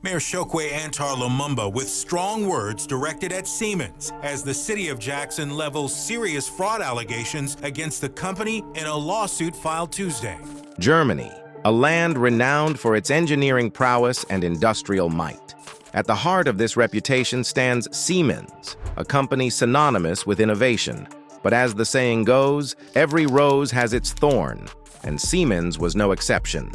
Mayor Chokwe Antar Lumumba with strong words directed at Siemens as the city of Jackson levels serious fraud allegations against the company in a lawsuit filed Tuesday. Germany, a land renowned for its engineering prowess and industrial might. At the heart of this reputation stands Siemens, a company synonymous with innovation. But as the saying goes, every rose has its thorn, and Siemens was no exception.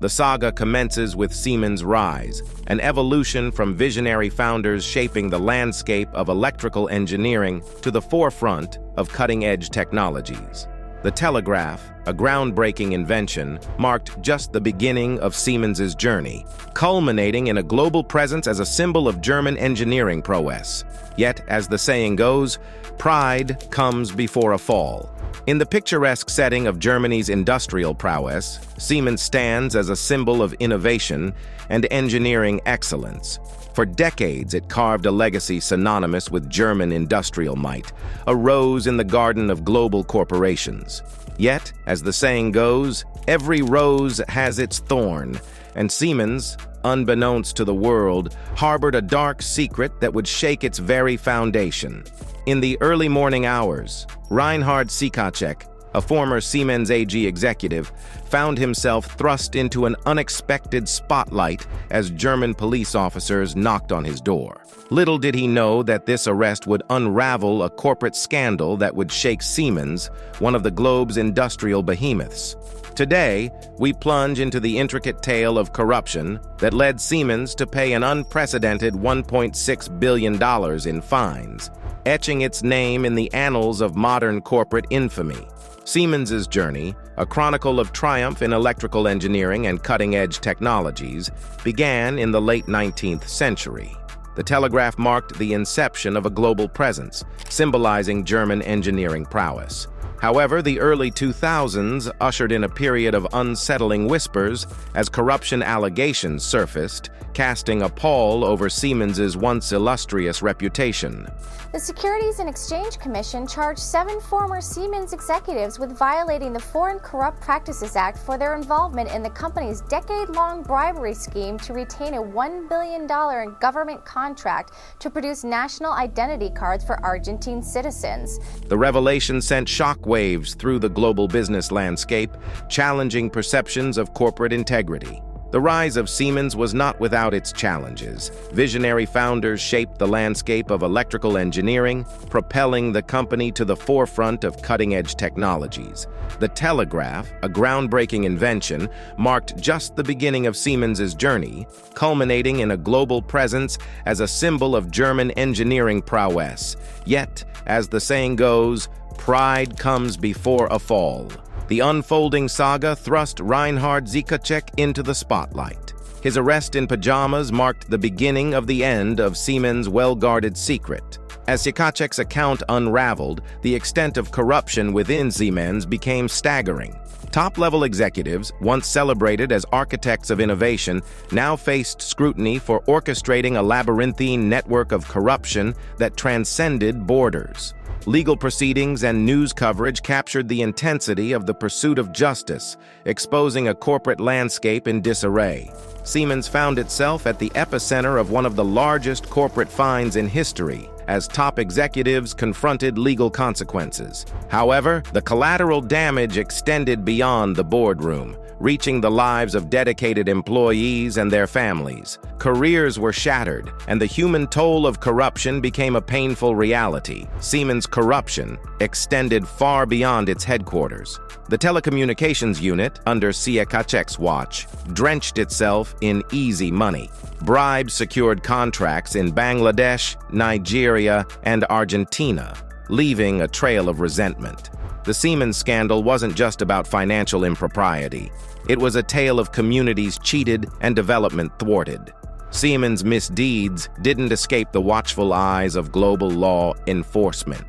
The saga commences with Siemens' rise, an evolution from visionary founders shaping the landscape of electrical engineering to the forefront of cutting-edge technologies. The telegraph, a groundbreaking invention, marked just the beginning of Siemens' journey, culminating in a global presence as a symbol of German engineering prowess. Yet, as the saying goes, pride comes before a fall. In the picturesque setting of Germany's industrial prowess, Siemens stands as a symbol of innovation and engineering excellence. For decades, it carved a legacy synonymous with German industrial might, a rose in the garden of global corporations. Yet, as the saying goes, every rose has its thorn, and Siemens, unbeknownst to the world, harbored a dark secret that would shake its very foundation. In the early morning hours, Reinhard Sikacek, a former Siemens AG executive, found himself thrust into an unexpected spotlight as German police officers knocked on his door. Little did he know that this arrest would unravel a corporate scandal that would shake Siemens, one of the globe's industrial behemoths. Today, we plunge into the intricate tale of corruption that led Siemens to pay an unprecedented $1.6 billion in fines, etching its name in the annals of modern corporate infamy. Siemens' journey, a chronicle of triumph in electrical engineering and cutting-edge technologies, began in the late 19th century. The telegraph marked the inception of a global presence, symbolizing German engineering prowess. However, the early 2000s ushered in a period of unsettling whispers as corruption allegations surfaced, casting a pall over Siemens' once illustrious reputation. The Securities and Exchange Commission charged 7 former Siemens executives with violating the Foreign Corrupt Practices Act for their involvement in the company's decade-long bribery scheme to retain a $1 billion government contract to produce national identity cards for Argentine citizens. The revelation sent shockwaves through the global business landscape, challenging perceptions of corporate integrity. The rise of Siemens was not without its challenges. Visionary founders shaped the landscape of electrical engineering, propelling the company to the forefront of cutting-edge technologies. The telegraph, a groundbreaking invention, marked just the beginning of Siemens' journey, culminating in a global presence as a symbol of German engineering prowess. Yet, as the saying goes, pride comes before a fall. The unfolding saga thrust Reinhard Sikacek into the spotlight. His arrest in pajamas marked the beginning of the end of Siemens' well-guarded secret. As Sikacek's account unraveled, the extent of corruption within Siemens became staggering. Top-level executives, once celebrated as architects of innovation, now faced scrutiny for orchestrating a labyrinthine network of corruption that transcended borders. Legal proceedings and news coverage captured the intensity of the pursuit of justice, exposing a corporate landscape in disarray. Siemens found itself at the epicenter of one of the largest corporate fines in history, as top executives confronted legal consequences. However, the collateral damage extended beyond the boardroom, reaching the lives of dedicated employees and their families. Careers were shattered, and the human toll of corruption became a painful reality. Siemens' corruption extended far beyond its headquarters. The telecommunications unit, under Sikacek's watch, drenched itself in easy money. Bribes secured contracts in Bangladesh, Nigeria, and Argentina, leaving a trail of resentment. The Siemens scandal wasn't just about financial impropriety. It was a tale of communities cheated and development thwarted. Siemens' misdeeds didn't escape the watchful eyes of global law enforcement.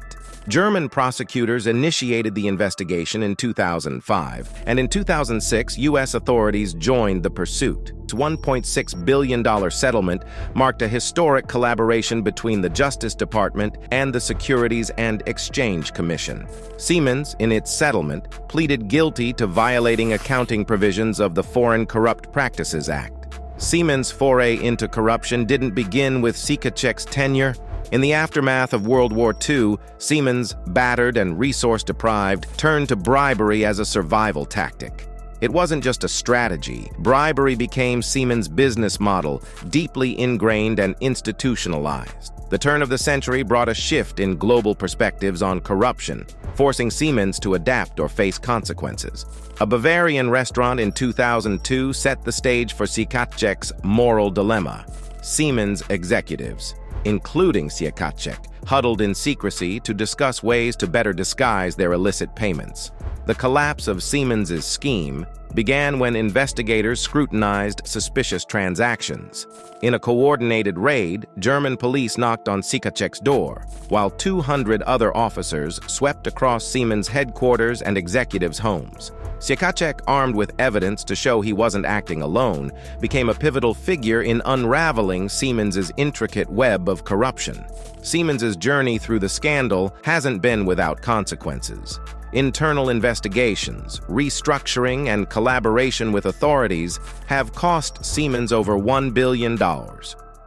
German prosecutors initiated the investigation in 2005, and in 2006, U.S. authorities joined the pursuit. Its $1.6 billion settlement marked a historic collaboration between the Justice Department and the Securities and Exchange Commission. Siemens, in its settlement, pleaded guilty to violating accounting provisions of the Foreign Corrupt Practices Act. Siemens' foray into corruption didn't begin with Sikacek's tenure. In the aftermath of World War II, Siemens, battered and resource-deprived, turned to bribery as a survival tactic. It wasn't just a strategy. Bribery became Siemens' business model, deeply ingrained and institutionalized. The turn of the century brought a shift in global perspectives on corruption, forcing Siemens to adapt or face consequences. A Bavarian restaurant in 2002 set the stage for Sikacek's moral dilemma. Siemens executives, including Sikacek, huddled in secrecy to discuss ways to better disguise their illicit payments. The collapse of Siemens' scheme began when investigators scrutinized suspicious transactions. In a coordinated raid, German police knocked on Sikacek's door, while 200 other officers swept across Siemens' headquarters and executives' homes. Sikacek, armed with evidence to show he wasn't acting alone, became a pivotal figure in unraveling Siemens' intricate web of corruption. Siemens' journey through the scandal hasn't been without consequences. Internal investigations, restructuring, and collaboration with authorities have cost Siemens over $1 billion.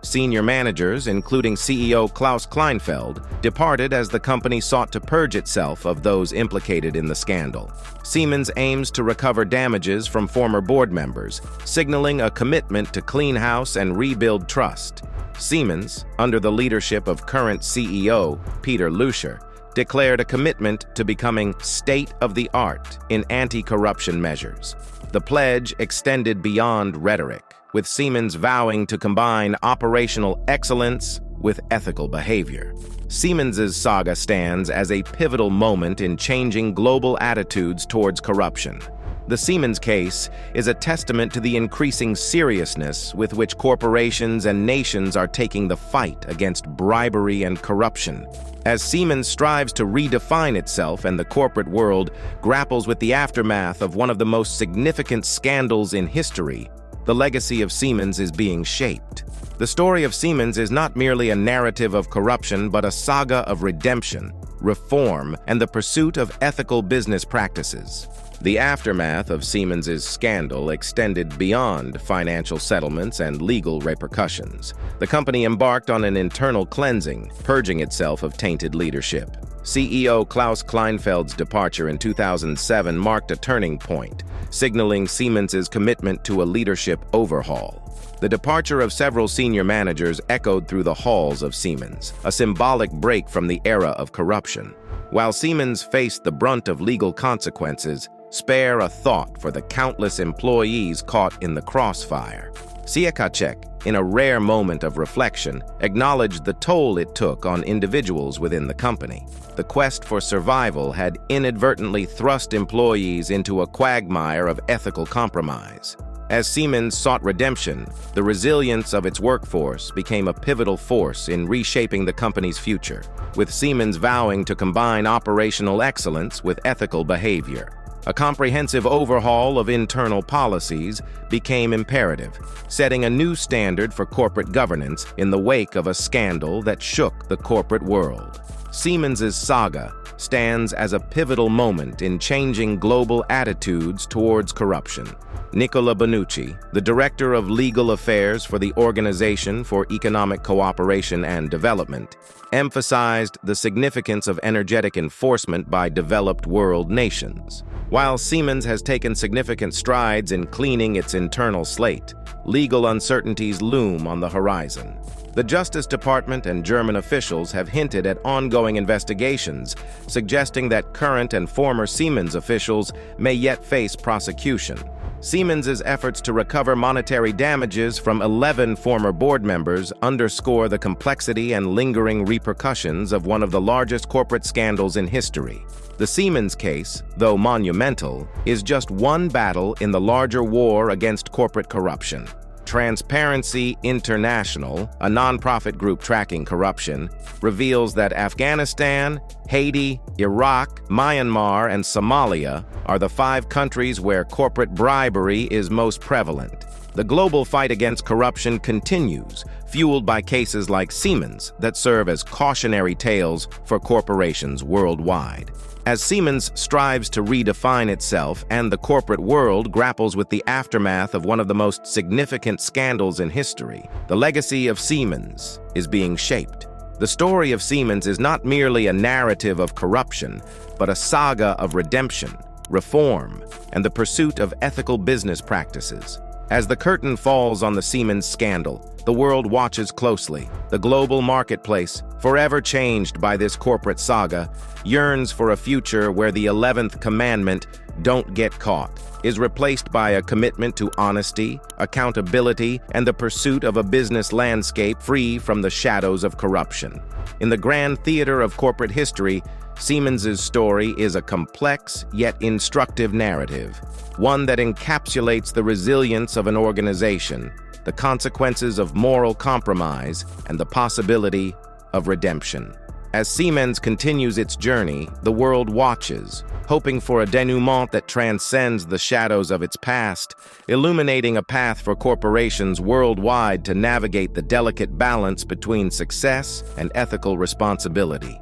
Senior managers, including CEO Klaus Kleinfeld, departed as the company sought to purge itself of those implicated in the scandal. Siemens aims to recover damages from former board members, signaling a commitment to clean house and rebuild trust. Siemens, under the leadership of current CEO Peter Luescher, declared a commitment to becoming state-of-the-art in anti-corruption measures. The pledge extended beyond rhetoric, with Siemens vowing to combine operational excellence with ethical behavior. Siemens' saga stands as a pivotal moment in changing global attitudes towards corruption. The Siemens case is a testament to the increasing seriousness with which corporations and nations are taking the fight against bribery and corruption. As Siemens strives to redefine itself and the corporate world grapples with the aftermath of one of the most significant scandals in history, the legacy of Siemens is being shaped. The story of Siemens is not merely a narrative of corruption, but a saga of redemption, reform, and the pursuit of ethical business practices. The aftermath of Siemens' scandal extended beyond financial settlements and legal repercussions. The company embarked on an internal cleansing, purging itself of tainted leadership. CEO Klaus Kleinfeld's departure in 2007 marked a turning point, signaling Siemens' commitment to a leadership overhaul. The departure of several senior managers echoed through the halls of Siemens, a symbolic break from the era of corruption. While Siemens faced the brunt of legal consequences, spare a thought for the countless employees caught in the crossfire. Sikacek, in a rare moment of reflection, acknowledged the toll it took on individuals within the company. The quest for survival had inadvertently thrust employees into a quagmire of ethical compromise. As Siemens sought redemption, the resilience of its workforce became a pivotal force in reshaping the company's future, with Siemens vowing to combine operational excellence with ethical behavior. A comprehensive overhaul of internal policies became imperative, setting a new standard for corporate governance in the wake of a scandal that shook the corporate world. Siemens' saga stands as a pivotal moment in changing global attitudes towards corruption. Nicola Bonucci, the Director of Legal Affairs for the Organization for Economic Cooperation and Development, emphasized the significance of energetic enforcement by developed world nations. While Siemens has taken significant strides in cleaning its internal slate, legal uncertainties loom on the horizon. The Justice Department and German officials have hinted at ongoing investigations, suggesting that current and former Siemens officials may yet face prosecution. Siemens' efforts to recover monetary damages from 11 former board members underscore the complexity and lingering repercussions of one of the largest corporate scandals in history. The Siemens case, though monumental, is just one battle in the larger war against corporate corruption. Transparency International, a nonprofit group tracking corruption, reveals that Afghanistan, Haiti, Iraq, Myanmar, and Somalia are the 5 countries where corporate bribery is most prevalent. The global fight against corruption continues, fueled by cases like Siemens that serve as cautionary tales for corporations worldwide. As Siemens strives to redefine itself and the corporate world grapples with the aftermath of one of the most significant scandals in history, the legacy of Siemens is being shaped. The story of Siemens is not merely a narrative of corruption, but a saga of redemption, reform, and the pursuit of ethical business practices. As the curtain falls on the Siemens scandal, the world watches closely. The global marketplace, forever changed by this corporate saga, yearns for a future where the 11th commandment, "Don't get caught," is replaced by a commitment to honesty, accountability, and the pursuit of a business landscape free from the shadows of corruption. In the grand theater of corporate history, Siemens's story is a complex yet instructive narrative, one that encapsulates the resilience of an organization, the consequences of moral compromise, and the possibility of redemption. As Siemens continues its journey, the world watches, hoping for a denouement that transcends the shadows of its past, illuminating a path for corporations worldwide to navigate the delicate balance between success and ethical responsibility.